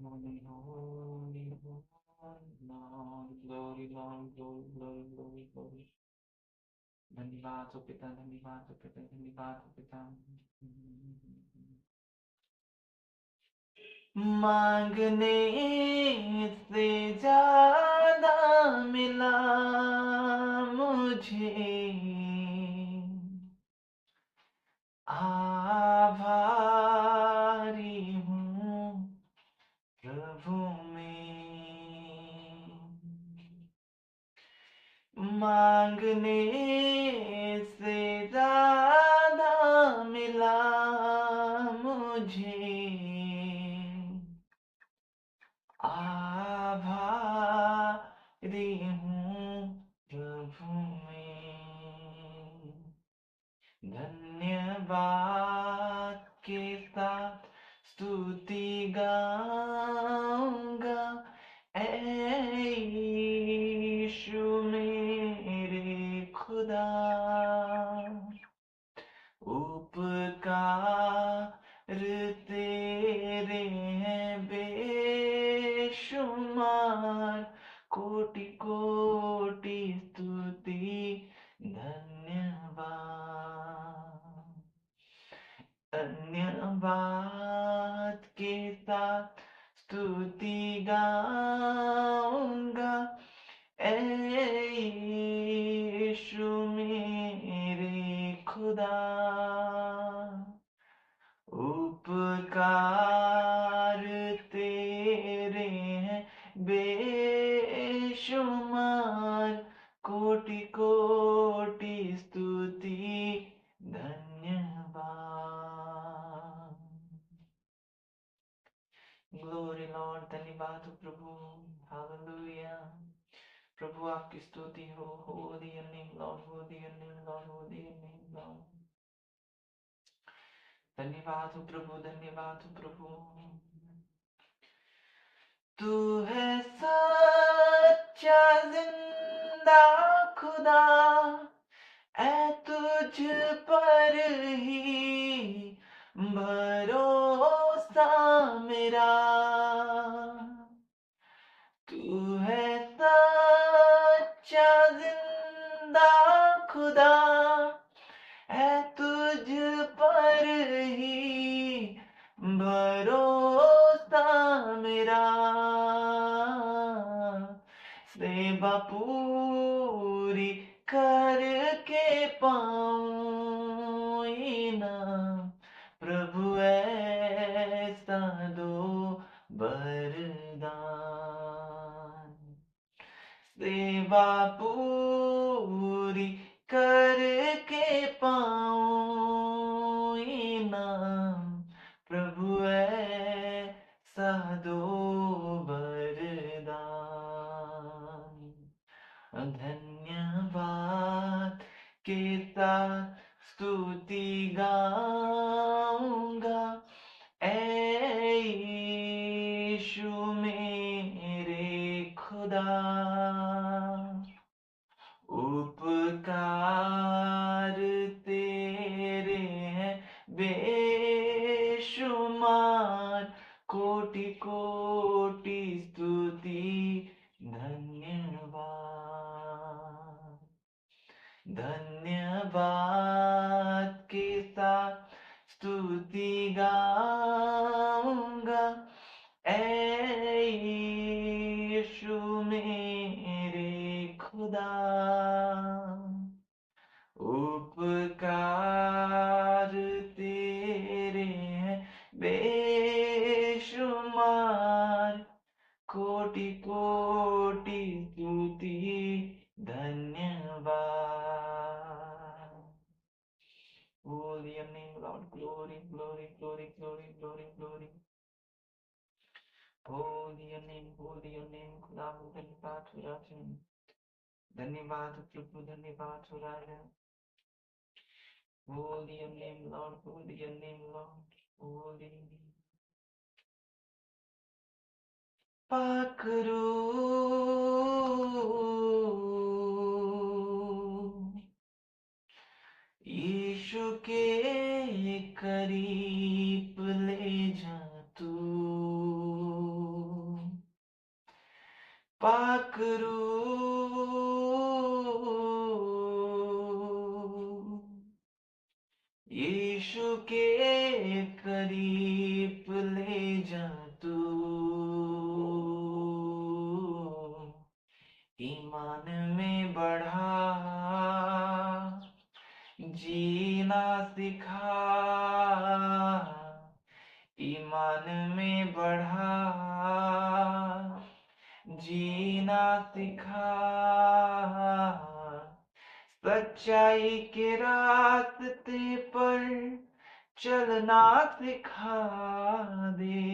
holy, holy, holy, Lord, glory, Lord, glory, glory, glory, glory. धन्यवाद हो पिता, धन्यवाद हो पिता, धन्यवाद हो पिता। मांगने से ज्यादा मिला मुझे, आभारी हूँ प्रभु में। मांगने से ज्यादा मिला मुझे, आभारी हूँ प्रभु में। धन्यवाद के साथ स्तुति गाऊंगा, ऐ यीशु मेरे खुदा। उपकार तेरे हैं बेशुमार, कोटि कोटि स्तुति धन्यवाद। धन्यवाद के साथ स्तुति गाऊंगा, ऐ यीशु मेरे खुदा। उपकार तेरे हैं बेशुमार, कोटि कोटि स्तुति धन्यवाद। ग्लोरी लॉर्ड, धन्यवाद हो प्रभु, हालेलुया। प्रभु आपकी स्तुति हो, Holi your name Lord, holy your name Lord, holy your name Lord. धन्यवाद हो प्रभु, धन्यवाद हो प्रभु। तू है सच्चा जिंदा खुदा, ऐ तुझ पर ही भरोसा मेरा। तू है सच्चा जिंदा खुदा, है तुझ पर ही भरोसा मेरा। सेवा पूरी करके पाऊं इनाम, प्रभु ऐसा दो वरदान। सेवा पूरी करके पाऊं इनाम, प्रभु ऐसा दो वरदान। धन्यवाद के साथ स्तुति गाऊंगा, ऐ यीशु मेरे खुदा। उपकार तेरे हैं बेशुमार, कोटि कोटि स्तुति धन्यवाद। धन्यवाद के साथ स्तुति गाऊंगा, ऐ यीशु मेरे खुदा। उपकार तेरे हैं बेशुमार, कोटि कोटि स्तुति धन्यवाद। Holy your name, Lord. Glory, glory, glory, glory, glory, glory. Holy your name, holy your name. खुदा हो धन्यवाद हो राजा, धन्यवाद हो प्रभु, धन्यवाद हो राजा। Holy your name, Lord, holy your name, Lord, holy। पकड़ो यीशु के करीब ले जा तू, पाखरू यीशु के करीब ले जा तू, ईमान में बढ़ा, जीना सिखा, ईमान में बढ़ा, जीना सिखा, सच्चाई के रास्ते पर चलना सिखा दे,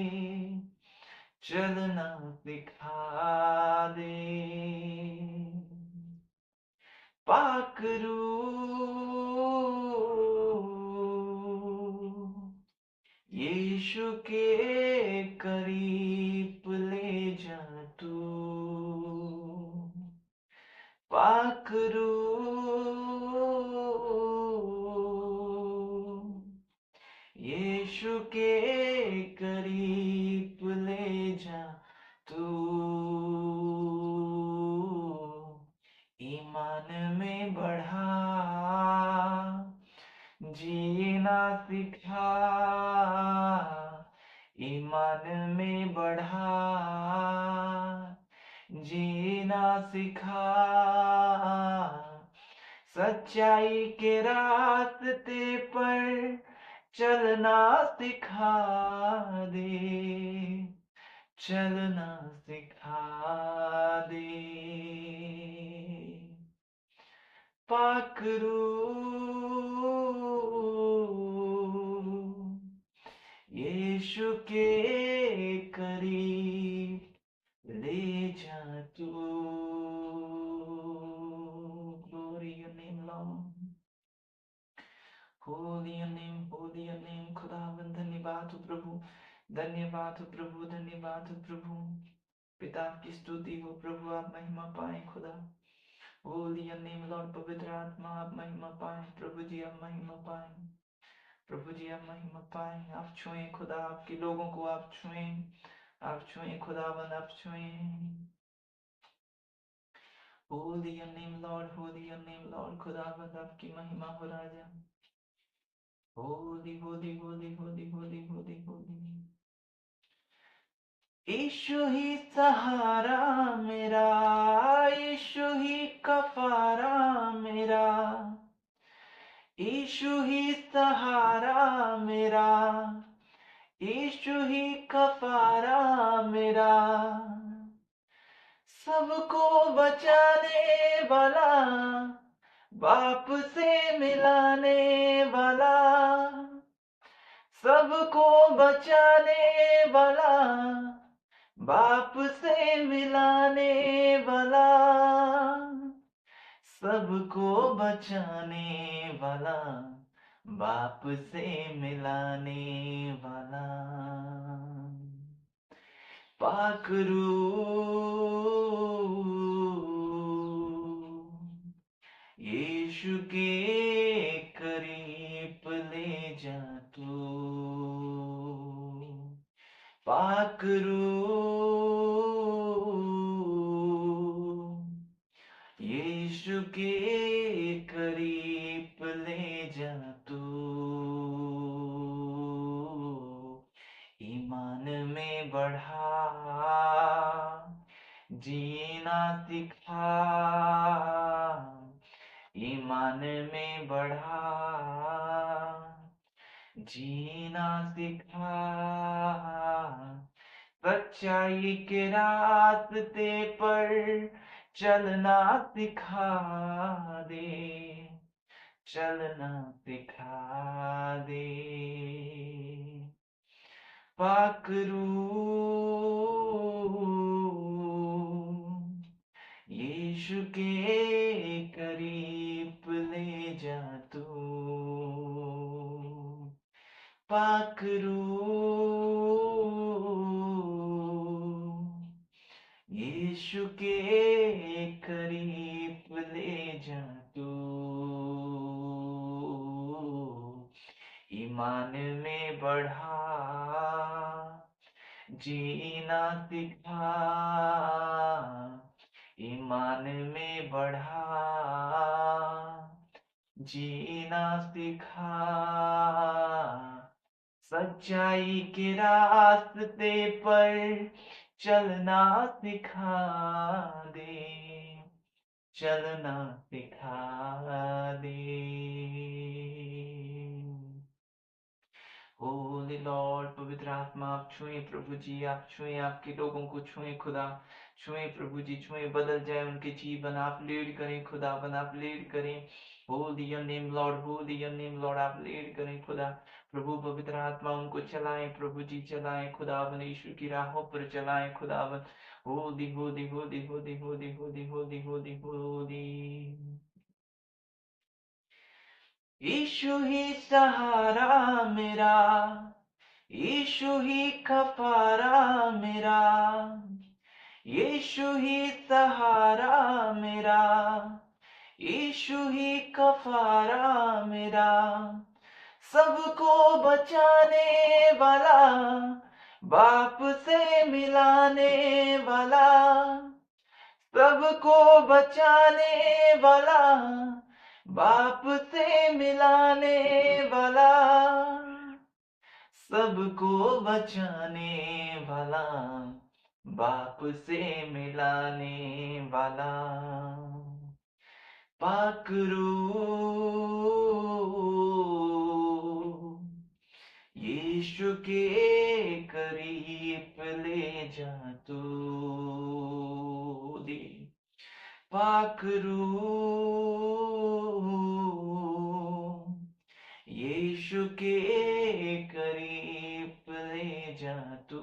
चलना सिखा दे। पाखरू यीशु के करीब ले जा तू, पाखरू यीशु के करीब ले जा तू, ईमान में बढ़ा, जीना सिखा, ईमान में बढ़ा, जीना सिखा, सच्चाई के रास्ते पर चलना सिखा दे, चलना सिखा दे। पाखरू यीशु के करीब ले जा तू। Glory your name, Lord. Holy your name, holy your name. खुदावन धन्यवाद हो प्रभु, धन्यवाद हो प्रभु, धन्यवाद हो प्रभु। पिता की स्तुति हो प्रभु, आप महिमा पाए खुदा। Holy your name, Lord. पवित्र आत्मा आप महिमा पाए प्रभु जी, आप महिमा पाए प्रभु जी, आप महिमा पाए। आप छुएं खुदा, आपके लोगों को आप छुएं, आप छुएं खुदावन, आप छुएं। Holy your name, Lord. Holy your name, Lord. खुदावन आपकी महिमा हो राजा। Holy, holy, holy, holy, holy, holy, holy. यीशु ही सहारा मेरा, यीशु ही कफारा मेरा, यीशु ही सहारा मेरा, यीशु ही कफारा मेरा, सबको बचाने वाला, बाप से मिलाने वाला, सबको बचाने वाला, बाप से मिलाने वाला, सबको बचाने वाला, बाप से मिलाने वाला। पाखरू यीशु के करीब ले जा तू, पाखरू यीशु के करीब ले जा तू, ईमान में बढ़ा, जीना सिखा, ईमान में बढ़ा, जीना सिखा, सच्चाई के रास्ते पर चलना सिखा दे, चलना सिखा दे। पाखरू यीशु के करीब ले जा तू, पाखरू यीशु के करीब ले जा तू, ईमान में बढ़ा, जीना सिखा, ईमान में बढ़ा, जीना सिखा, सच्चाई के रास्ते पर चलना सिखा दे, चलना सिखा दे। होली लॉर्ड, पवित्र आत्मा आप छुए प्रभु जी, आप छुए, आपके लोगों को छुए खुदा, छुए प्रभु जी, छुए, बदल जाए उनके जीवन, आप लीड करें खुदावन, आप लीड करें। Holi your name Lord, holy your name Lord, आप लीड करें खुदा प्रभु, पवित्र आत्मा उनको चलाएं प्रभु जी, चलाएं खुदावन, यीशु की राहों पर चलाएं खुदावन। Holi holy holy holy holy holy holy holy Holi. यीशु ही सहारा मेरा, यीशु ही कफारा मेरा, यीशु ही सहारा मेरा, यीशु ही कफारा मेरा, सबको बचाने वाला, बाप से मिलाने वाला, सबको बचाने वाला, बाप से मिलाने वाला, सबको बचाने वाला, बाप से मिलाने वाला, पाकरू यीशु के करीब ले जा तू दी, पाकरू यीशु के करीब ले जा तू,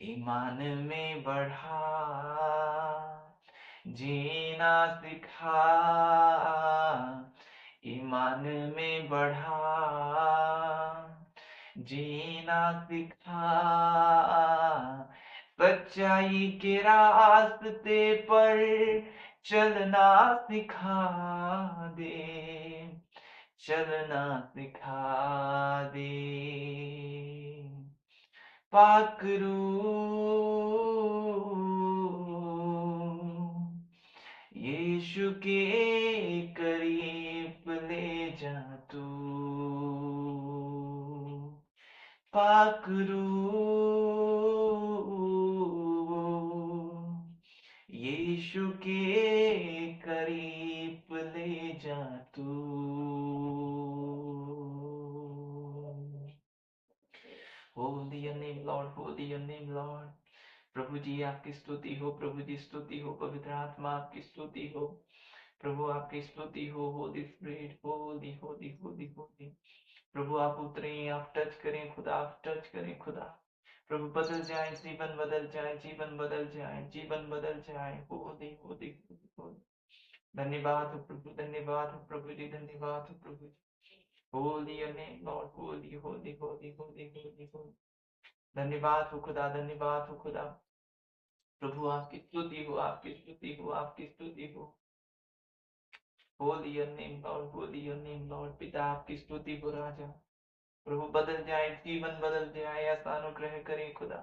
ईमान में बढ़ा, जीना सिखा, ईमान में बढ़ा, जीना सिखा, सच्चाई के रास्ते पर चलना सिखा दे, चलना सिखा दे, पाकरू यीशु के करीब ले जा तू, पाकरू यीशु के करीब ले जा तू। Holy your name Lord, holy your name Lord. प्रभु जी आपकी स्तुति हो, प्रभु जी स्तुति हो, पवित्र आत्मा आपकी स्तुति हो, प्रभु आपकी स्तुति हो, Holi spirit, Holi holy holy Holi. प्रभु आप उतरे, आप टच करें खुदा, आप टच करें खुदा, प्रभु बदल जाए, जीवन बदल जाए, जीवन बदल जाए, जीवन बदल जाए, होली होली होली होली। धन्यवाद हो प्रभु, धन्यवाद हो प्रभु जी, धन्यवाद हो प्रभु जी। Holy your name Lord, holy holy holy holy holy holy. धन्यवाद हो खुदा, धन्यवाद हो खुदा, प्रभु आपकी स्तुति हो, आपकी स्तुति हो, आपकी स्तुति हो। Holi your name Lord, holy your name Lord. पिता आपकी स्तुति हो राजा, प्रभु बदल जाए, जीवन बदल जाए, ऐसा अनुग्रह करे खुदा,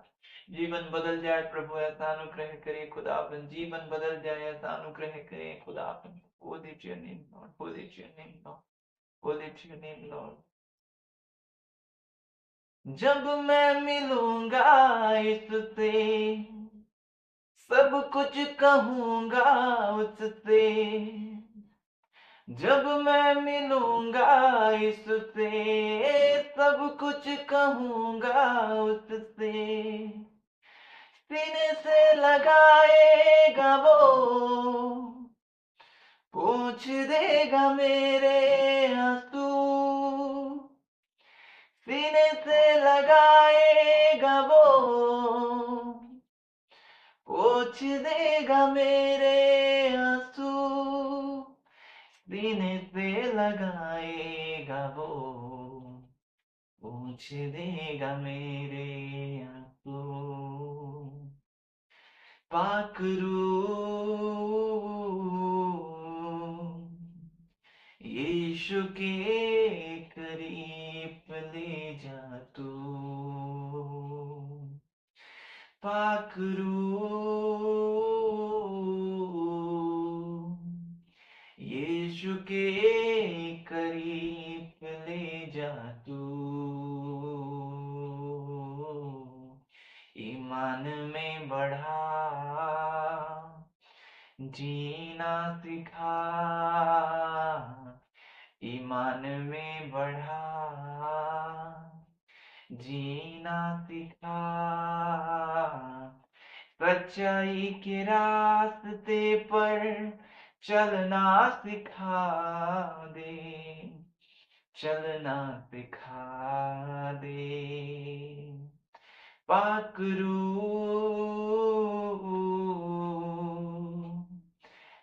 जीवन बदल जाए प्रभु, ऐसा अनुग्रह करे खुदा, अपन जीवन बदल जाए, ऐसा अनुग्रह करे खुदा अपन। Holy to your name Lord, holy to your name Lord, holy to your name Lord. जब मैं मिलूंगा इससे, सब कुछ कहूंगा उससे, जब मैं मिलूंगा इससे, सब कुछ कहूंगा उससे, सीने से लगाएगा वो, पूछ देगा मेरे आंसू, सीने से लगाएगा वो, पूछ देगा मेरे आंसू, सीने से लगाएगा वो, पूछ देगा मेरे आंसू, पाकरू यीशु के करीब ले जा तू, पाखरू यीशु के करीब ले जा तू, ईमान में बढ़ा जीना सिखा, ईमान में बढ़ा जीना सिखा, सच्चाई के रास्ते पर चलना सिखा दे, चलना सिखा दे, पाकरू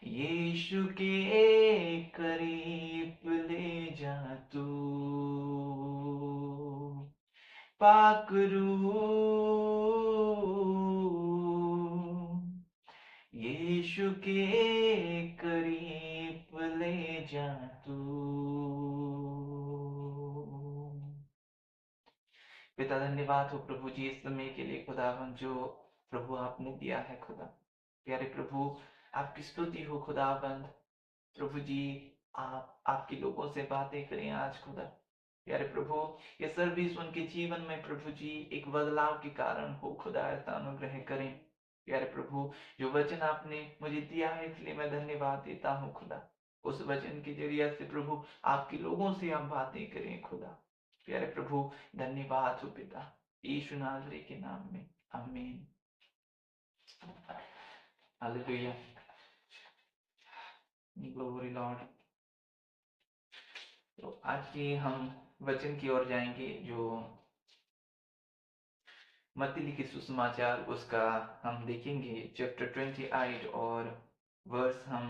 यीशु के करीब ले जा तू, पाकरू यीशु के करीब ले जा तू। पिता धन्यवाद हो प्रभु जी इस समय के लिए खुदावन जो प्रभु आपने दिया है खुदा। प्यारे प्रभु आपकी स्तुति हो खुदाबंद। प्रभु जी आप आपके लोगों से बातें करें आज खुदा। प्यारे प्रभु ये सर्विस उनके जीवन में प्रभु जी एक बदलाव के कारण हो खुदा, ऐसा अनुग्रह करें। प्यारे प्रभु जो वचन आपने मुझे दिया है इसलिए मैं धन्यवाद देता हूँ खुदा। उस वचन के जरिए से प्रभु आपके लोगों से आप बातें करें खुदा। प्यारे प्रभु धन्यवाद हो पिता, यीशु नाज़री के नाम में आमीन। Hallelujah, glory Lord. तो आज के हम वचन की ओर जाएंगे जो मत्ती लिखित सुसमाचार उसका हम देखेंगे चैप्टर 28 और वर्स हम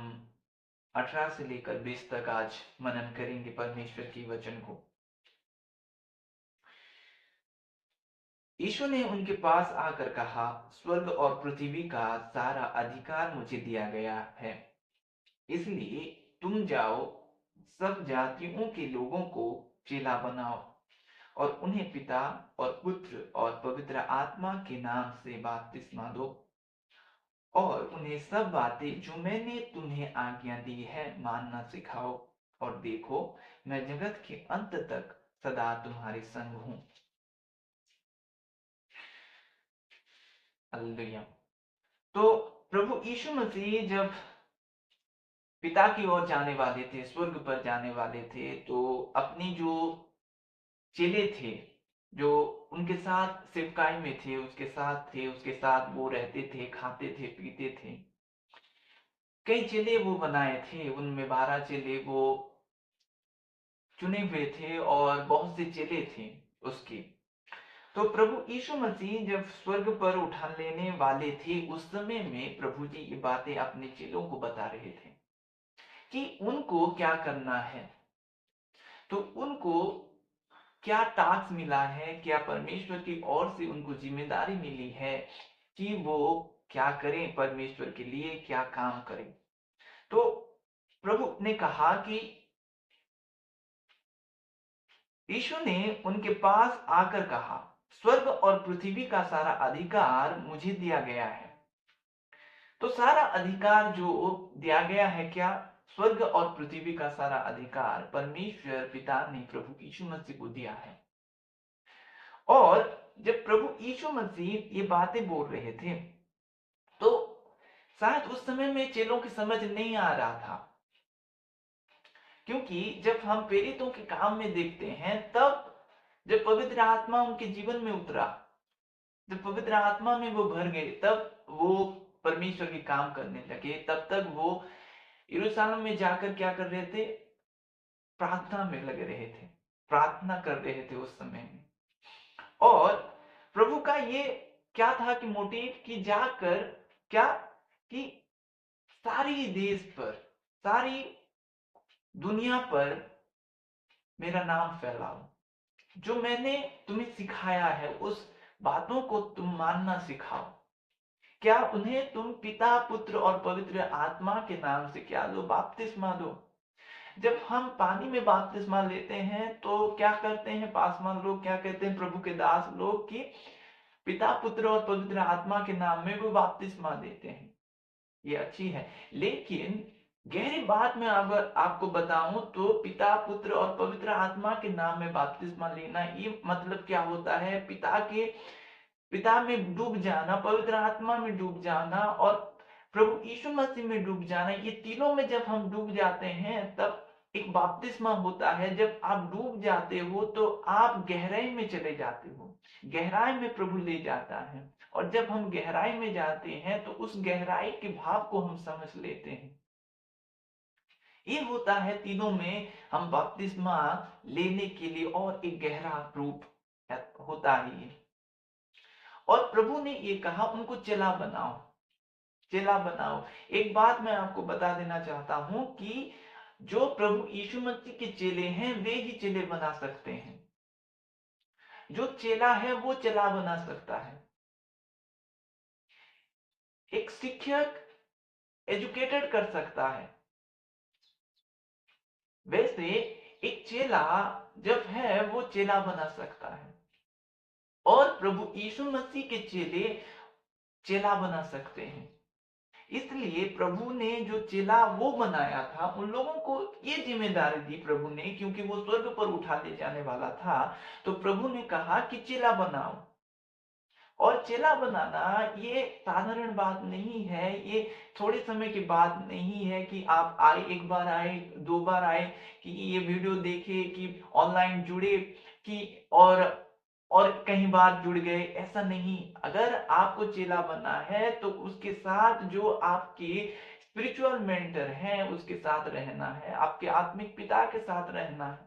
18 से लेकर 20 तक आज मनन करेंगे परमेश्वर की वचन को। यीशु ने उनके पास आकर कहा, स्वर्ग और पृथ्वी का सारा अधिकार मुझे दिया गया है, इसलिए तुम जाओ, सब जातियों के लोगों को चेला बनाओ और उन्हें पिता और पुत्र और पवित्र आत्मा के नाम से बपतिस्मा दो और उन्हें सब बातें जो मैंने तुम्हें आज्ञा दी है मानना सिखाओ, और देखो मैं जगत के अंत तक सदा तुम्हारे संग हूं। हालेलुया। तो प्रभु यीशु मसीह जब पिता की ओर जाने वाले थे, स्वर्ग पर जाने वाले थे, तो अपनी जो चेले थे जो उनके साथ सेवकाई में थे, उसके साथ वो रहते थे, खाते थे, पीते थे। कई चेले वो बनाए थे, उनमें 12 चेले वो चुने हुए थे और बहुत से चेले थे उसके। तो प्रभु यीशु मसीह जब स्वर्ग पर उठा लेने वाले थे उस समय में प्रभु जी ये बातें अपने चेलों को बता रहे थे कि उनको क्या करना है। तो उनको क्या टास्क मिला है, क्या परमेश्वर की ओर से उनको जिम्मेदारी मिली है कि वो क्या करें, परमेश्वर के लिए क्या काम करें। तो प्रभु ने कहा कि यीशु ने उनके पास आकर कहा, स्वर्ग और पृथ्वी का सारा अधिकार मुझे दिया गया है। तो सारा अधिकार जो दिया गया है, क्या स्वर्ग और पृथ्वी का सारा अधिकार परमेश्वर पिता ने प्रभु यीशु मसीह को दिया है। और जब प्रभु यीशु मसीह ये बातें बोल रहे थे तो शायद उस समय में चेलों की समझ नहीं आ रहा था, क्योंकि जब हम प्रेरितों के काम में देखते हैं तब जब पवित्र आत्मा उनके जीवन में उतरा, जब पवित्र आत्मा में वो भर गए, तब वो परमेश्वर के काम करने लगे। तब तक वो यरूशलेम में जाकर क्या कर रहे थे, प्रार्थना में लगे रहे थे, प्रार्थना कर रहे थे उस समय में। और प्रभु का ये क्या था कि मोटिव कि जाकर क्या कि सारी देश पर, सारी दुनिया पर मेरा नाम फैलाओ, जो मैंने तुम्हें सिखाया है उस बातों को तुम मानना सिखाओ। क्या उन्हें तुम पिता, पुत्र और पवित्र आत्मा के नाम से क्या दो, बपतिस्मा दो। जब हम पानी में बपतिस्मा लेते हैं तो क्या करते हैं पासवान लोग, क्या कहते हैं प्रभु के दास लोग कि पिता पुत्र और पवित्र आत्मा के नाम में वो बपतिस्मा देते हैं। ये अच्छी है, लेकिन गहरी बात में अगर आपको बताऊं तो पिता पुत्र और पवित्र आत्मा के नाम में बपतिस्मा लेना, ये मतलब क्या होता है, पिता में डूब जाना, पवित्र आत्मा में डूब जाना और प्रभु यीशु मसीह में डूब जाना। ये तीनों में जब हम डूब जाते हैं तब एक बपतिस्मा होता है। जब आप डूब जाते हो तो आप गहराई में चले जाते हो, गहराई में प्रभु ले जाता है, और जब हम गहराई में जाते हैं तो उस गहराई के भाव को हम समझ लेते हैं। ये होता है तीनों में हम बपतिस्मा लेने के लिए, और एक गहरा रूप होता है ये। और प्रभु ने ये कहा उनको चेला बनाओ, चेला बनाओ। एक बात मैं आपको बता देना चाहता हूं कि जो प्रभु यीशु मसीह के चेले हैं वे ही चेले बना सकते हैं। जो चेला है वो चेला बना सकता है। एक शिक्षक एजुकेटेड कर सकता है, वैसे एक चेला जब है वो चेला बना सकता है। और प्रभु यीशु मसीह के चेले चेला बना सकते हैं। इसलिए प्रभु ने जो चेला वो बनाया था, उन लोगों को ये जिम्मेदारी दी प्रभु ने, क्योंकि वो स्वर्ग पर उठा ले जाने वाला था। तो प्रभु ने कहा कि चेला बनाओ। और चेला बनाना ये साधारण बात नहीं है, ये थोड़े समय की बात नहीं है कि आप आए, एक बार आए, दो बार आए, कि ये वीडियो देखे, कि ऑनलाइन जुड़े, कि और कहीं बार जुड़ गए, ऐसा नहीं। अगर आपको चेला बनना है तो उसके साथ जो आपके स्पिरिचुअल मेंटर हैं उसके साथ रहना है, आपके आत्मिक पिता के साथ रहना है।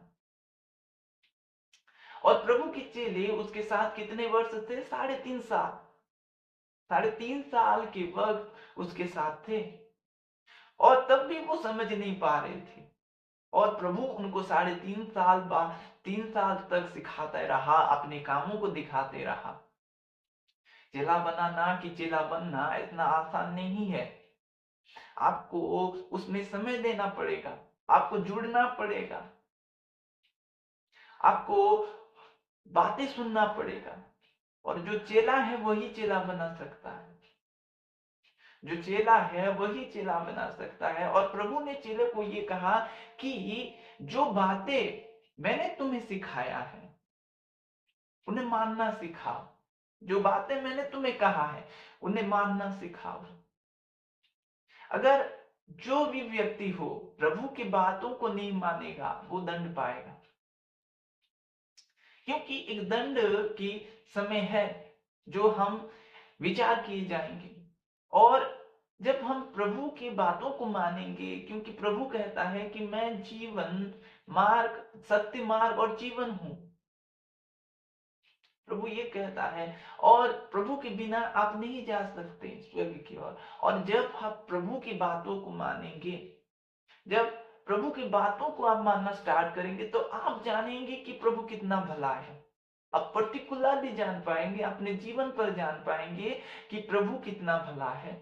और प्रभु के चेले उसके साथ कितने वर्ष थे? 3.5 साल। 3.5 साल के वक्त उसके साथ थे, और तब भी वो समझ नहीं पा रहे थे। और प्रभु उनको 3.5 साल बाद 3 साल तक सिखाता रहा, अपने कामों को दिखाते रहा। चेला बनाना कि चेला बनना इतना आसान नहीं है। आपको उसमें समय देना पड़ेगा, आपको जुड़ना पड़ेगा, आपको बातें सुनना पड़ेगा। और जो चेला है वही चेला बना सकता है, जो चेला है वही चेला बना सकता है। और प्रभु ने चेले को ये कहा कि जो बातें मैंने तुम्हें सिखाया है उन्हें मानना सिखाओ, जो बातें मैंने तुम्हें कहा है उन्हें मानना सिखाओ। अगर जो भी व्यक्ति हो प्रभु की बातों को नहीं मानेगा वो दंड पाएगा, क्योंकि एक दंड की समय है जो हम विचार किए जाएंगे। और जब हम प्रभु की बातों को मानेंगे, क्योंकि प्रभु कहता है कि मैं जीवन मार्ग, सत्य मार्ग और जीवन हूं, प्रभु ये कहता है। और प्रभु के बिना आप नहीं जा सकते स्वर्ग की ओर। और जब आप प्रभु की बातों को मानेंगे, जब प्रभु की बातों को आप मानना स्टार्ट करेंगे तो आप जानेंगे कि प्रभु कितना भला है। आप पर्टिकुलरली जान पाएंगे, अपने जीवन पर जान पाएंगे कि प्रभु कितना भला है।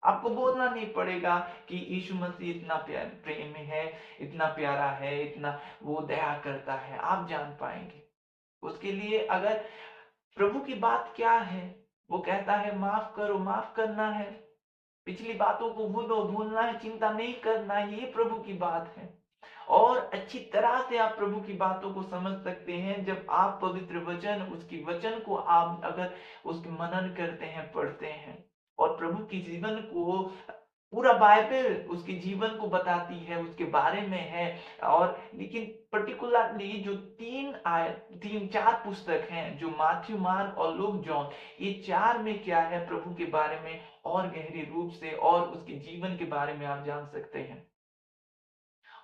आपको बोलना नहीं पड़ेगा कि यीशु मसीह इतना प्रेम है, इतना प्यारा है, इतना वो दया करता है। आप जान पाएंगे। उसके लिए अगर प्रभु की बात क्या है, वो कहता है माफ करो, माफ करना है, पिछली बातों को भूलो, भूलना है, चिंता नहीं करना, ये प्रभु की बात है। और अच्छी तरह से आप प्रभु की बातों को समझ सकते हैं जब आप पवित्र वचन, उसकी वचन को आप अगर उसके मनन करते हैं, पढ़ते हैं। और प्रभु की जीवन को, पूरा बाइबल उसके जीवन को बताती है, उसके बारे में है। और लेकिन पर्टिकुलरली जो 3 4 पुस्तक हैं, जो माथ्यू, मार्क और लूक, जॉन, ये 4 में क्या है प्रभु के बारे में और गहरी रूप से और उसके जीवन के बारे में आप जान सकते हैं।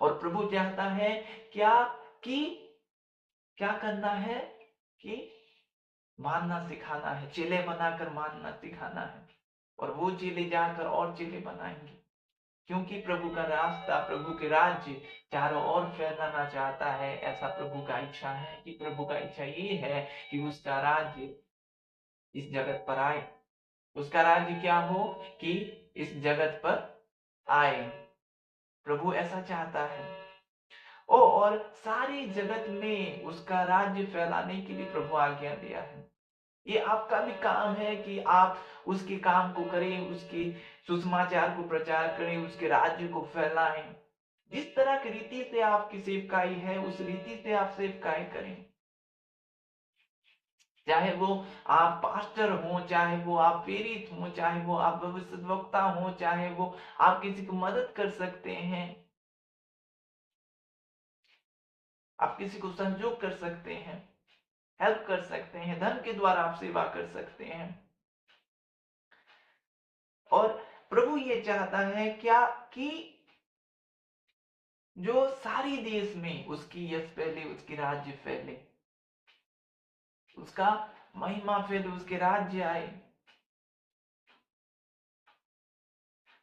और प्रभु चाहता है क्या कि क्या करना है कि मानना सिखाना है, चेले बनाकर मानना सिखाना है। और वो चेले जाकर और चेले बनाएंगे, क्योंकि प्रभु का रास्ता, प्रभु के राज्य चारों ओर फैलाना चाहता है। ऐसा प्रभु का इच्छा है कि प्रभु का इच्छा ये है कि उसका राज्य इस जगत पर आए। उसका राज्य क्या हो कि इस जगत पर आए। प्रभु ऐसा चाहता है। और सारी जगत में उसका राज्य फैलाने के लिए प्रभु आज्ञा दिया है। ये आपका भी काम है कि आप उसके काम को करें, उसके सुसमाचार को प्रचार करें, उसके राज्य को फैलाएं। जिस तरह की रीति से आपकी सेवकाई है, उस रीति से आप सेवकाई करें। चाहे वो आप पास्टर हो, चाहे वो आप प्रेरित हो, चाहे वो आप भविष्यवक्ता हो, चाहे वो आप किसी को मदद कर सकते हैं, आप किसी को सहयोग कर सकते हैं, हेल्प कर सकते हैं, धन के द्वारा आप सेवा कर सकते हैं। और प्रभु ये चाहता है क्या कि जो सारी देश में उसकी यश फैले, उसकी राज्य फैले, उसका महिमा फैले, उसके राज्य आए।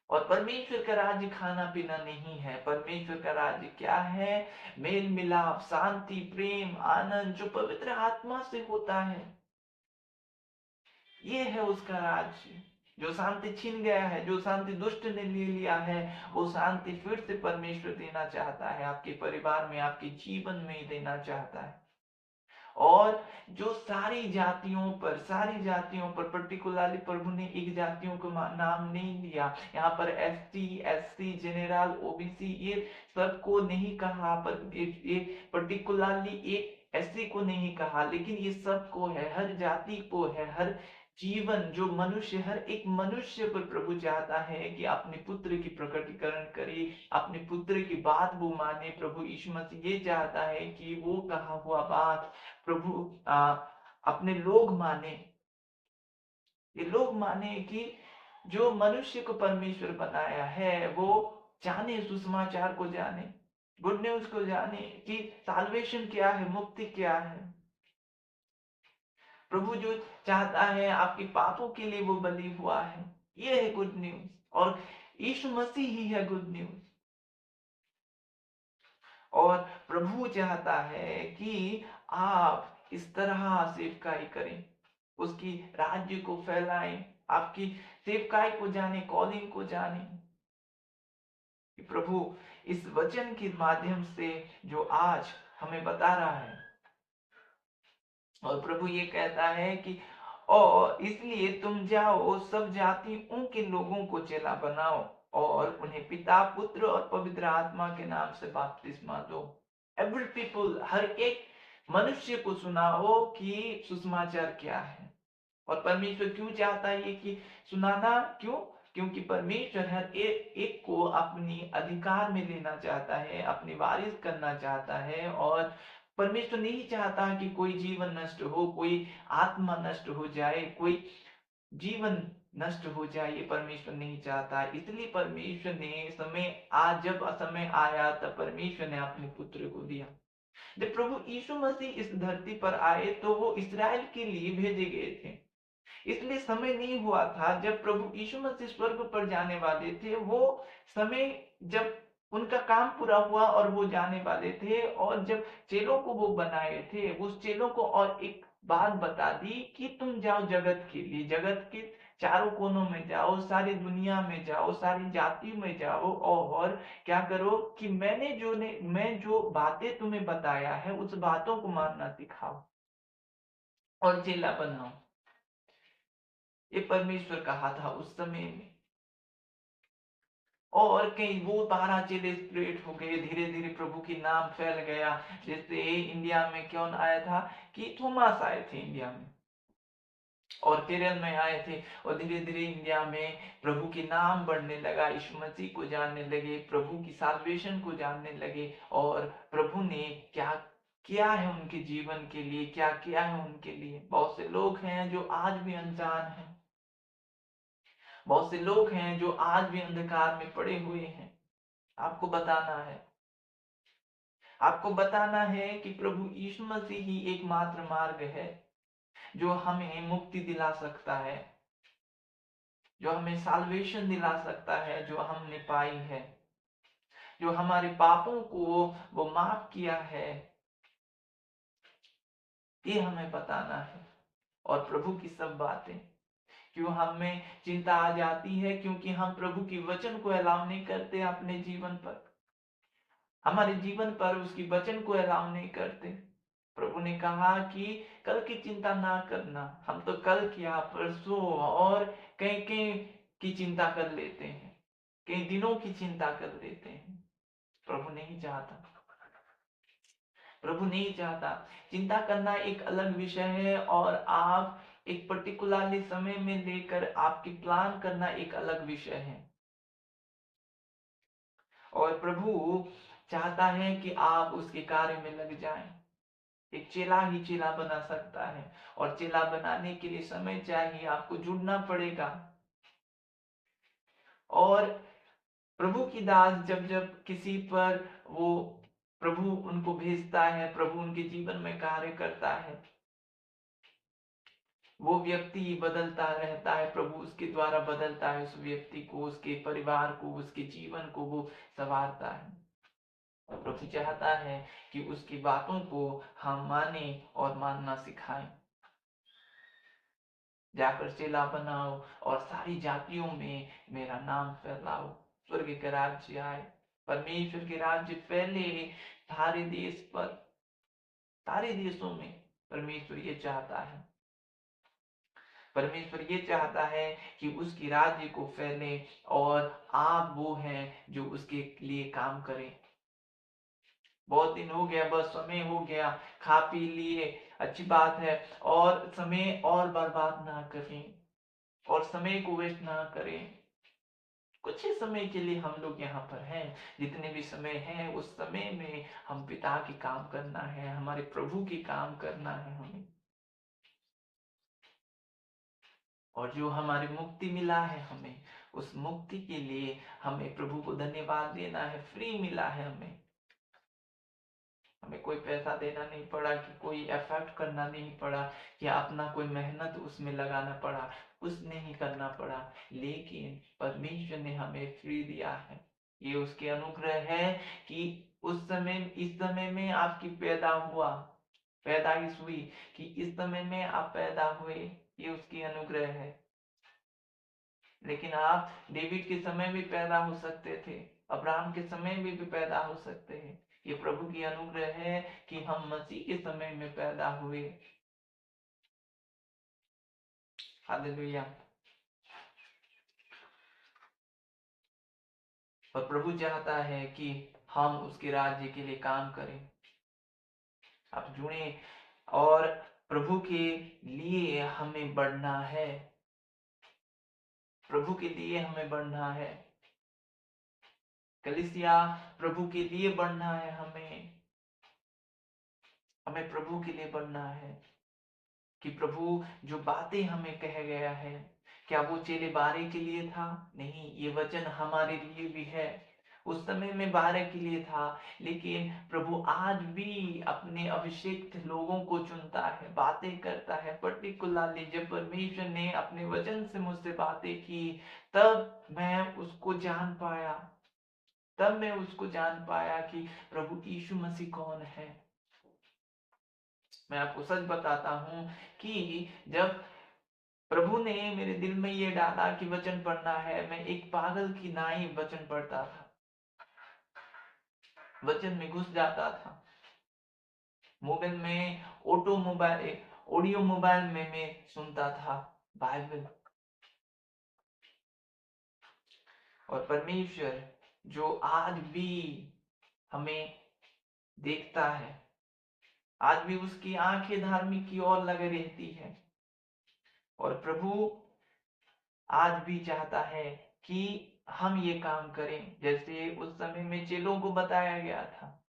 और परमेश्वर का राज्य खाना पीना नहीं है। परमेश्वर का राज्य क्या है? मेल मिलाप, शांति, प्रेम, आनंद जो पवित्र आत्मा से होता है, ये है उसका राज्य। जो शांति छीन गया है, जो शांति दुष्ट ने ले लिया है, वो शांति फिर से परमेश्वर देना चाहता है, आपके परिवार में, आपके जीवन में देना चाहता है। और जो सारी जातियों पर पर्टिकुलरली प्रभु ने एक जातियों को नाम नहीं लिया। यहाँ पर एसटी, एससी, जनरल, ओबीसी ये सबको नहीं कहा, पर ये पर्टिकुलरली एक एससी को नहीं कहा, लेकिन ये सबको है, हर जाति को है, हर जीवन जो मनुष्य, हर एक मनुष्य पर प्रभु चाहता है कि अपने पुत्र की प्रकटीकरण करे, अपने पुत्र की बात वो माने। प्रभु यीशु मसीह ये चाहता है कि वो कहा हुआ बात प्रभु अपने लोग माने। ये लोग माने कि जो मनुष्य को परमेश्वर बनाया है वो जाने, सुसमाचार को जाने, गुड न्यूज को जाने कि साल्वेशन क्या है, मुक्ति क्या है। प्रभु जो चाहता है आपके पापों के लिए वो बलि हुआ है, ये है गुड न्यूज। और यीशु मसीह ही है गुड न्यूज। और प्रभु चाहता है कि आप इस तरह सेवकाई करें, उसकी राज्य को फैलाएं, आपकी सेवकाई को जाने, कॉलिंग को जाने। प्रभु इस वचन के माध्यम से जो आज हमें बता रहा है, और प्रभु ये कहता है कि और इसलिए तुम जाओ, सब जातियों के लोगों को चेला बनाओ और उन्हें पिता, पुत्र और पवित्र आत्मा के नाम से बपतिस्मा दो। एवरी पीपल, हर एक मनुष्य को सुनाओ कि सुसमाचार क्या है। और परमेश्वर क्यों चाहता है ये कि सुनाना? क्यों? क्योंकि परमेश्वर हर एक को अपनी अधिकार में लेना चाहता है, अपनी वारिस करना चाहता है। और परमेश्वर नहीं चाहता कि कोई जीवन नष्ट हो, कोई आत्मा नष्ट हो जाए, कोई जीवन नष्ट हो जाए, ये परमेश्वर नहीं चाहता। इसलिए परमेश्वर ने जब समय आया तब परमेश्वर ने अपने पुत्र को दिया। जब प्रभु यीशु मसीह इस धरती पर आए तो वो इस्राएल के लिए भेजे गए थे। इसलिए समय नहीं हुआ था जब प्रभु यीशु मसीह स्वर्ग पर जाने वाले थे। वो समय जब उनका काम पूरा हुआ और वो जाने वाले थे, और जब चेलों को वो बनाए थे, उस चेलों को और एक बात बता दी कि तुम जाओ जगत के लिए, जगत के चारों कोनों में जाओ, सारी दुनिया में जाओ, सारी जातियों में जाओ, और क्या करो कि मैं जो बातें तुम्हें बताया है उस बातों को मानना सिखाओ और चेला बनाओ। ये परमेश्वर कहा था उस समय में। और कई वो 12 चेले स्प्रेड हो गए, धीरे धीरे प्रभु की नाम फैल गया। जैसे इंडिया में कौन आया था कि थॉमस आए थे इंडिया में, और केरल में आए थे, और धीरे धीरे इंडिया में प्रभु की नाम बढ़ने लगा, यीशु मसीह को जानने लगे, प्रभु की साल्वेशन को जानने लगे। और प्रभु ने क्या किया है उनके जीवन के लिए, क्या किया है उनके लिए। बहुत से लोग हैं जो आज भी अनजान हैं, बहुत से लोग हैं जो आज भी अंधकार में पड़े हुए हैं। आपको बताना है, आपको बताना है कि प्रभु यीशु मसीह ही एकमात्र मार्ग है जो हमें मुक्ति दिला सकता है, जो हमें साल्वेशन दिला सकता है, जो हमने पाई है, जो हमारे पापों को वो माफ किया है। ये हमें बताना है। और प्रभु की सब बातें, क्यों हमें चिंता आ जाती है? क्योंकि हम प्रभु की वचन को अलाउ नहीं करते अपने जीवन पर। हमारे जीवन पर उसकी वचन को अलाउ नहीं करते। प्रभु ने कहा कि कल की चिंता ना करना। हम तो कल क्या, परसों और कई कई की चिंता कर लेते हैं, कई दिनों की चिंता कर लेते हैं। प्रभु नहीं चाहता, प्रभु नहीं चाहता। चिंता करना एक अलग विषय है और आप एक पर्टिकुलरली समय में लेकर आपकी प्लान करना एक अलग विषय है। और प्रभु चाहता है कि आप उसके कार्य में लग जाएं। एक चेला ही चेला बना सकता है, और चेला बनाने के लिए समय चाहिए, आपको जुड़ना पड़ेगा। और प्रभु की दास जब जब किसी पर वो प्रभु उनको भेजता है, प्रभु उनके जीवन में कार्य करता है, वो व्यक्ति बदलता रहता है। प्रभु उसके द्वारा बदलता है उस व्यक्ति को, उसके परिवार को, उसके जीवन को वो संवारता है। प्रभु चाहता है कि उसकी बातों को हम माने और मानना सिखाएं। जाकर चेला बनाओ और सारी जातियों में मेरा नाम फैलाओ। स्वर्ग के राज्य आए, परमेश्वर के राज्य फैले सारे देश पर, सारे देशों में। परमेश्वर ये चाहता है, परमेश्वर ये चाहता है कि उसकी राज्य को फैले, और आप वो हैं जो उसके लिए काम करें। बहुत दिन हो गया, बस समय हो गया, खा पी लिए, अच्छी बात है, और समय और बर्बाद ना करें, और समय को वेस्ट ना करें। कुछ ही समय के लिए हम लोग यहाँ पर हैं। जितने भी समय है उस समय में हम पिता की काम करना है, हमारे प्रभु की काम करना है हमें। और जो हमारी मुक्ति मिला है हमें, उस मुक्ति के लिए हमें प्रभु को धन्यवाद देना है। फ्री मिला है हमें, हमें कोई पैसा देना नहीं पड़ा, कि कोई एफर्ट करना नहीं पड़ा, या अपना कोई मेहनत उसमें लगाना पड़ा, कुछ नहीं करना पड़ा। लेकिन परमेश्वर ने हमें फ्री दिया है। ये उसके अनुग्रह है कि उस समय, इस समय में आपकी पैदाइश हुई, कि इस समय में आप पैदा हुए, ये उसकी अनुग्रह है। लेकिन आप डेविड के समय भी पैदा हो सकते थे, अब्राहम के समय में भी पैदा हो सकते हैं। ये प्रभु की अनुग्रह है कि हम मसीह के समय में पैदा हुए। हालेलुया। और प्रभु चाहता है कि हम उसके राज्य के लिए काम करें। आप जुड़े, और प्रभु के लिए हमें बढ़ना है, प्रभु के लिए हमें बढ़ना है। कलीसिया, प्रभु के लिए बढ़ना है हमें, हमें प्रभु के लिए बढ़ना है। कि प्रभु जो बातें हमें कह गया है, क्या वो चेले 12 के लिए था? नहीं, ये वचन हमारे लिए भी है। उस समय में 12 के लिए था, लेकिन प्रभु आज भी अपने अभिषेक लोगों को चुनता है, बातें करता है। पर्टिकुलरली जब परमेश्वर ने अपने वचन से मुझसे बातें की, तब मैं उसको जान पाया, तब मैं उसको जान पाया कि प्रभु यीशु मसीह कौन है। मैं आपको सच बताता हूं कि जब प्रभु ने मेरे दिल में ये डाला कि वचन पढ़ना है, मैं एक पागल की नाई वचन पढ़ता था, वचन में घुस जाता था। मोबाइल में ऑडियो मोबाइल में मैं सुनता था बाइबल। और परमेश्वर जो आज भी हमें देखता है, आज भी उसकी आंखें धार्मिक की ओर लगे रहती है। और प्रभु आज भी चाहता है कि हम ये काम करें, जैसे उस समय में चेलों को बताया गया था,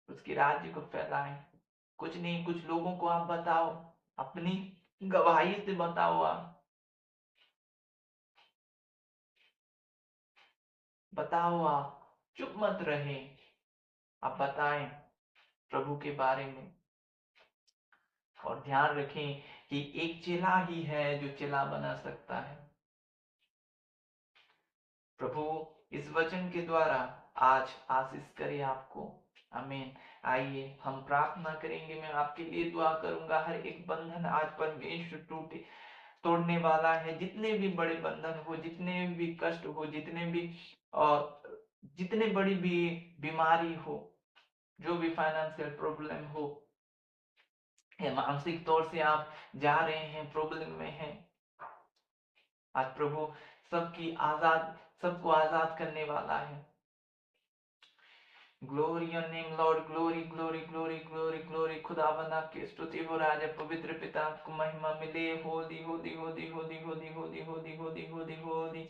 उसके राज्य को फैलाएं। कुछ नहीं, कुछ लोगों को आप बताओ, अपनी गवाही से बताओ, आप बताओ, आप चुप मत रहे, आप बताएं प्रभु के बारे में। और ध्यान रखें कि एक चेला ही है जो चेला बना सकता है। प्रभु इस वचन के द्वारा आज आशीष करे आपको। आमीन। आइए हम प्रार्थना करेंगे, मैं आपके लिए दुआ करूंगा। हर एक बंधन आज परमेश्वर टूटे तोड़ने वाला है। जितने भी बड़े बंधन हो, जितने भी कष्ट हो, जितने भी जितने बड़ी भी बीमारी हो, जो भी फाइनेंशियल प्रॉब्लम हो, या मानसिक तौर से आप जा रहे हैं, प्रॉब्लम में हैं, आज प्रभु सबको आजाद करने वाला है। Glory your name Lord, glory glory glory glory glory. खुदावन आपकी स्तुति हो राजा, पवित्र पिता आपको महिमा मिले। Holi holy holy holy holy holy holy holy holy Holi.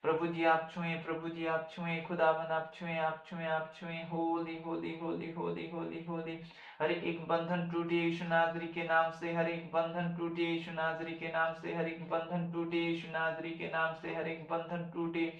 प्रभु जी आप छुए, प्रभु जी आप छुए, खुदावन आप छुए, आप छुए, आप छुए। Holi holy holy holy holy Holi. हर एक बंधन टूटे यीशु नासरी के नाम से, हर एक बंधन टूटे यीशु नासरी के नाम से, हर एक बंधन टूटे यीशु नासरी के नाम से, हर एक बंधन टूटे।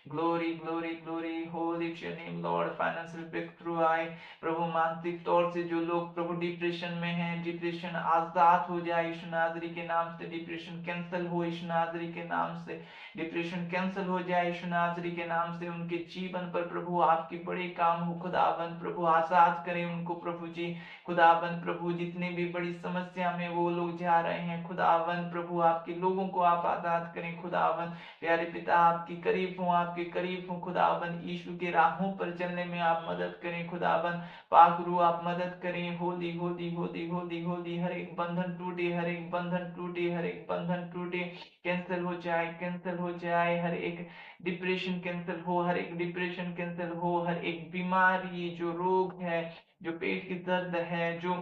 Glory glory glory, holy your name lord. Financial breakthrough आए प्रभु, मानसिक तौर से जो लोग प्रभु डिप्रेशन में हैं, डिप्रेशन आजाद हो जाए यीशु नासरी के नाम से, डिप्रेशन कैंसिल हो यीशु नासरी के नाम से, डिप्रेशन कैंसिल हो जाए यीशु नासरी के नाम से। उनके जीवन पर प्रभु आपके बड़े काम हो खुदावन, प्रभु आजाद करें उनको प्रभु जी। खुदावन प्रभु जितने भी बड़ी समस्या में वो लोग जा रहे हैं, खुदावन प्रभु आपके लोगों को आप आजाद करें खुदावन। प्यारे पिता आपके करीब हूँ, आपके करीब हूँ खुदावन। यीशु के राहों पर चलने में आप मदद करें खुदावन। पाकरू आप मदद करें। Holi holy holy holy Holi. हर एक बंधन टूटे, हर एक बंधन टूटे, हर एक बंधन टूटे, कैंसिल हो जाए, कैंसिल हो जाए। हर एक डिप्रेशन कैंसिल हो, हर एक डिप्रेशन कैंसिल हो। हर एक बीमारी, जो रोग है, जो पेट की दर्द है, जो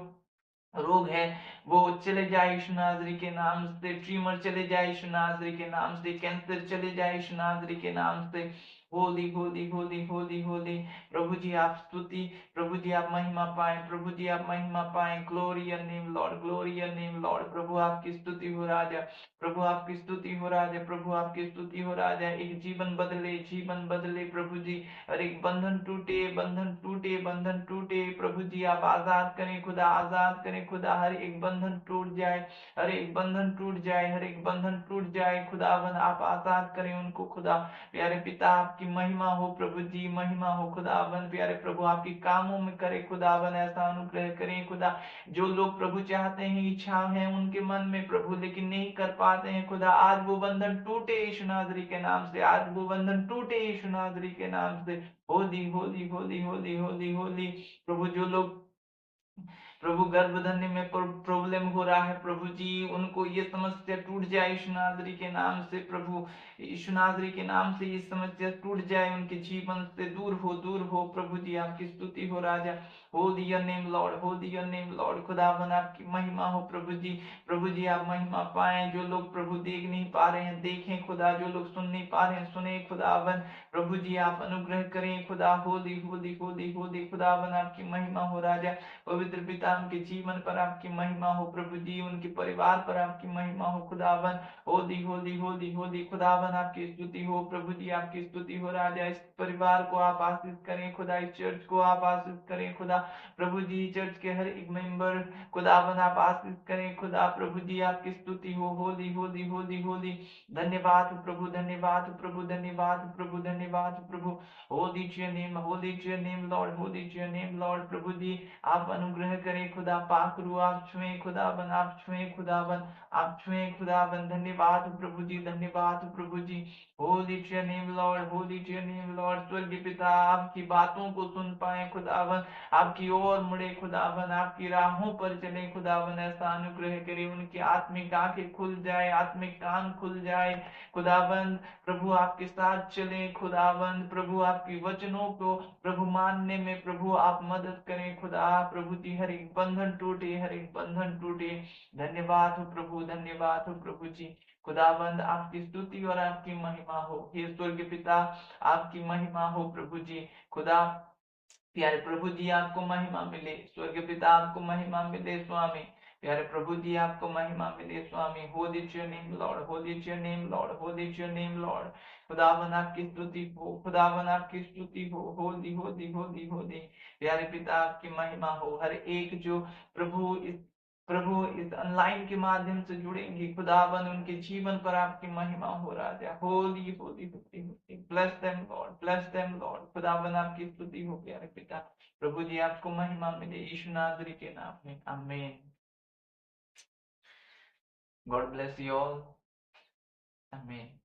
रोग है, वो चले जाए यीशु नासरी के नाम से। ट्यूमर चले जाए यीशु नासरी के नाम से। कैंसर चले जाए यीशु नासरी के नाम से। Holi holy holy holy Holi. प्रभु जी आप स्तुति, प्रभु जी आप महिमा पाए, प्रभु जी आप महिमा पाए। Glory your name Lord, glory your name Lord. प्रभु आपकी स्तुति हो राजा, प्रभु आपकी स्तुति हो राजा, प्रभु आपकी स्तुति हो राजा। एक जीवन बदले, जीवन बदले प्रभु जी। हर एक बंधन टूटे, बंधन टूटे, बंधन टूटे। प्रभु जी आप आजाद करें खुदा, आजाद करें खुदा। हर एक बंधन टूट जाए, हर एक बंधन टूट जाए, हर एक बंधन टूट जाए। खुदावन आप आजाद करें उनको खुदा। प्यारे पिता आपकी महिमा हो प्रभु जी, महिमा हो खुदावन। प्यारे प्रभु आपके कामों में करे खुदावन, ऐसा अनुग्रह करें खुदा। जो लोग प्रभु चाहते हैं, इच्छा है उनके मन में प्रभु, लेकिन नहीं कर पाते हैं खुदा, आज वो बंधन टूटे यीशु नासरी के नाम से, आज वो बंधन टूटे यीशु नासरी के नाम से। Holi holy holy holy holy Holi. प्रभु जो लोग प्रभु गर्भधारण में प्रॉब्लम हो रहा है प्रभु जी, उनको ये समस्या टूट जाए यीशु नासरी के नाम से प्रभु। यीशु नासरी के नाम से ये समस्या टूट जाए, उनके जीवन से दूर हो, दूर हो प्रभु जी। आपकी स्तुति हो राजा। Holy your name Lord, holy your name Lord. खुदावन आपकी महिमा हो प्रभु जी। प्रभु जी आप महिमा पाए। जो लोग प्रभु देख नहीं पा रहे हैं, देखें खुदा। जो लोग सुन नहीं पा रहे हैं, सुने खुदावन। प्रभु जी आप अनुग्रह करें खुदा। Holi holy holy Holi. खुदावन आपकी महिमा हो राजा। पवित्र पिता उनके जीवन पर आपकी महिमा हो प्रभु जी, उनके परिवार पर आपकी महिमा हो खुदावन। Holi holy holy Holi. खुदावन आपकी स्तुति हो प्रभु जी, आपकी स्तुति हो राजा। इस परिवार को आप आशीष करें खुदा, इस चर्च को आप आशीष करें खुदा। प्रभु जी चर्च के हर एक मेंबर खुदावन आप आशीष करें खुदा। प्रभु जी आपकी स्तुति हो। Holi holy holy holy. धन्यवाद प्रभु, धन्यवाद प्रभु, धन्यवाद प्रभु, धन्यवाद प्रभु। Holy to your name, holy to your name Lord, holy to your name Lord. प्रभु जी आप अनुग्रह करें खुदा। पाकरू आप छुए खुदावन, आप छुए खुदावन, आप छुए खुदावन। धन्यवाद प्रभु जी, धन्यवाद प्रभु जी। Holy to your name Lord, holy to your name Lord. स्वर्गीय पिता आपकी बातों को सुन पाए खुदावन, आपकी ओर मुड़े खुदावन, आपकी राहों पर चले खुदावन। ऐसा अनुग्रह करे, उनकी आत्मिक आंखें खुल जाए, आत्मिक कान खुल जाए खुदावन। प्रभु आपके साथ चले खुदावन। प्रभु आपकी वचनों को प्रभु मानने में प्रभु आप मदद करें खुदा। प्रभु जी हर एक बंधन टूटे, हर एक बंधन टूटे। धन्यवाद हो प्रभु, धन्यवाद हो प्रभु जी। खुदाबंद आपकी स्तुति और आपकी महिमा हो। हे स्वर्ग पिता आपकी महिमा हो प्रभु जी। खुदा प्यारे प्रभु जी आपको महिमा मिले, स्वर्ग पिता आपको महिमा मिले स्वामी। प्यारे प्रभु जी आपको महिमा मिले स्वामी। Holy to your name Lord, holy to your name Lord, holy to your name Lord. खुदावन आपकी स्तुति हो, खुदावन आपकी स्तुति हो। Holi holy holy Holi. प्यारे पिता आपकी महिमा हो। हर एक जो प्रभु इस ऑनलाइन के माध्यम से जुड़ेंगे खुदावन, उनके जीवन पर आपकी महिमा हो राजा। Holy holy holy holy. Bless them lord, bless them lord. खुदावन आपकी स्तुति हो प्यारे पिता। प्रभु जी आपको महिमा मिले यीशु नासरी के नाम में, आमीन। गॉड ब्लेस यू ऑल, आमीन।